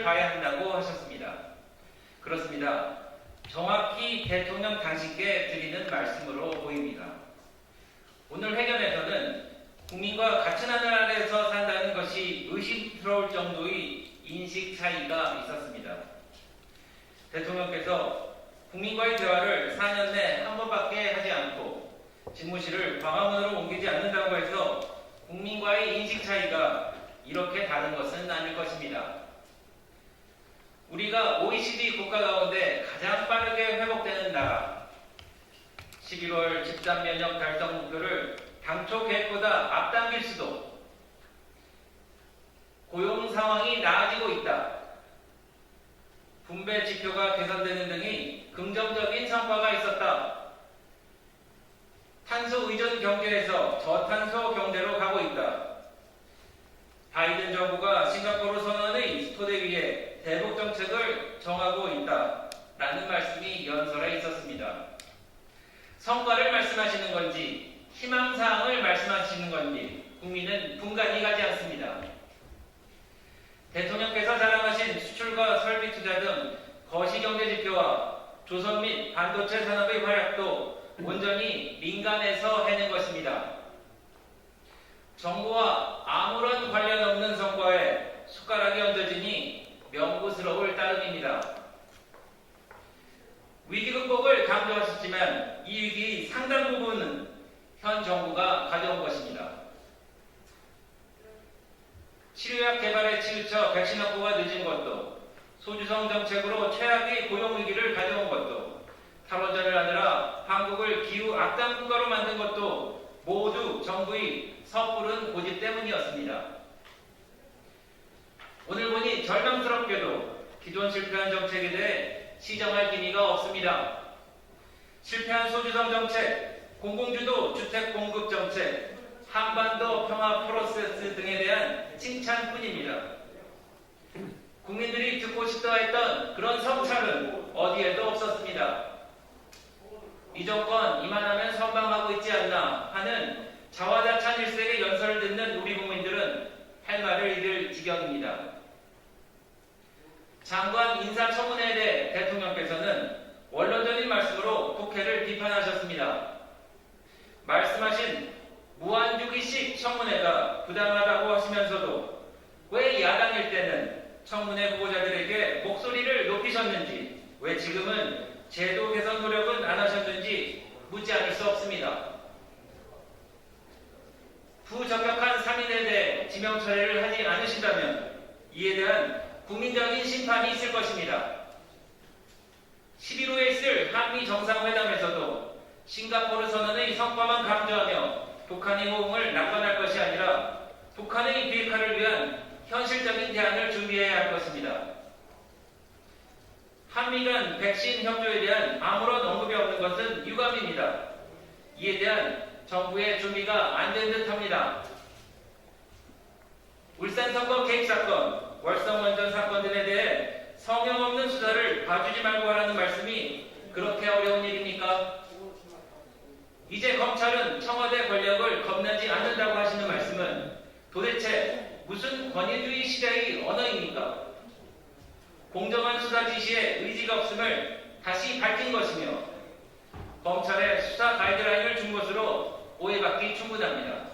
수치를 봐야 한다고 하셨습니다. 그렇습니다. 정확히 대통령 당신께 드리는 말씀으로 보입니다. 오늘 회견에서는 국민과 같은 하늘 아래에서 산다는 것이 의심스러울 정도의 인식 차이가 있었습니다. 대통령께서 국민과의 대화를 4년 내 한 번밖에 하지 않고 집무실을 광화문으로 옮기지 않는다고 해서 국민과의 인식 차이가 이렇게 다른 것은 아닐 것입니다. 우리가 OECD 국가 가운데 가장 빠르게 회복되는 나라, 11월 집단 면역 달성 목표를 당초 계획보다 앞당길 수도, 고용 상황이 나아지고 있다, 분배 지표가 개선되는 등의 긍정적인 성과가 있었다, 탄소 의존 경제에서 저탄소 경제로 가고 있다, 바이든 정부가 싱가포르 선언의 스토대 위에 대북 정책을 정하고 있다라는 말씀이 연설에 있었습니다. 성과를 말씀하시는 건지 희망사항을 말씀하시는 건지 국민은 분간이 가지 않습니다. 대통령께서 자랑하신 수출과 설비 투자 등 거시경제 지표와 조선 및 반도체 산업의 활약도 온전히 민간에서 해낸 것입니다. 정부와 아무런 관련 없는 성과에 숟가락이 얹어지니 명구스러울 따름입니다. 위기 극복을 강조하셨지만 이 위기의 상당 부분은 현 정부가 가져온 것입니다. 치료약 개발에 치우쳐 백신 확보가 늦은 것도, 소주성 정책으로 최악의 고용 위기를 가져온 것도, 탈원전을 하느라 한국을 기후 악당 국가로 만든 것도 모두 정부의 섣부른 고집 때문이었습니다. 오늘 보니 절망스럽게도 기존 실패한 정책에 대해 시정할 기미가 없습니다. 실패한 소주성 정책, 공공주도 주택 공급 정책, 한반도 평화 프로세스 등에 대한 칭찬뿐입니다. 국민들이 듣고 싶다 했던 그런 성찰은 어디에도 없었습니다. 이 정권 이만하면 선방하고 있지 않나 하는 자화자찬 일색의 연설을 듣는 우리 국민들은 할 말을 잃을 지경입니다. 장관 인사청문회에 대해 대통령께서는 원론적인 말씀으로 국회를 비판하셨습니다. 말씀하신 무한주기식 청문회가 부당하다고 하시면서도 왜 야당일 때는 청문회 후보자들에게 목소리를 높이셨는지, 왜 지금은 제도 개선 노력은 안 하셨는지 묻지 않을 수 없습니다. 부적격한 3인에 대해 지명 처리를 하지 않으신다면 이에 대한 국민적인 심판이 있을 것입니다. 11호에 있을 한미 정상회담에서도 싱가포르 선언의 성과만 강조하며 북한의 호응을 낙관할 것이 아니라 북한의 비핵화를 위한 현실적인 대안을 준비해야 할 것입니다. 한미 간 백신 협조에 대한 아무런 언급이 없는 것은 유감입니다. 이에 대한 정부의 준비가 안 된 듯합니다. 울산 선거 개입 사건, 월성 원전 사건 등에 대해 성형 없는 수사를 봐주지 말고 하라는 말씀이 그렇게 어려운 일입니까? 이제 검찰은 청와대 권력을 겁나지 않는다고 하시는 말씀은 도대체 무슨 권위주의 시대의 언어입니까? 공정한 수사 지시에 의지가 없음을 다시 밝힌 것이며 검찰의 수사 가이드라인을 준 것으로 오해받기 충분합니다.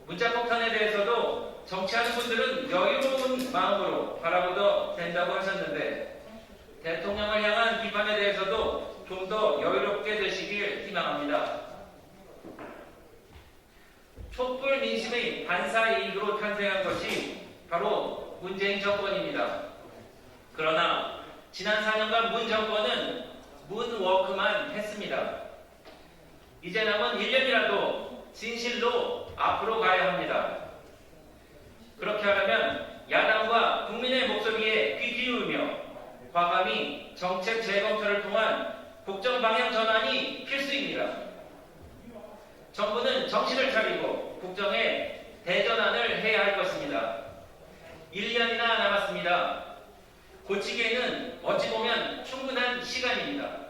문자폭탄에 대해서도 정치하는 분들은 여유로운 마음으로 바라보도 된다고 하셨는데 대통령을 향한 비판에 대해서도 좀 더 여유롭게 되시길 희망합니다. 촛불 민심의 반사이익으로 탄생한 것이 바로 문재인 정권입니다. 그러나 지난 4년간 문 정권은 문워크만 했습니다. 이제 남은 1년이라도 진실로 앞으로 가야 합니다. 그렇게 하려면 야당과 국민의 목소리에 귀 기울이며 과감히 정책 재검토를 통한 국정 방향 전환이 필수입니다. 정부는 정신을 차리고 국정에 대전환을 해야 할 것입니다. 1년이나 남았습니다. 고치기에는 어찌 보면 충분한 시간입니다.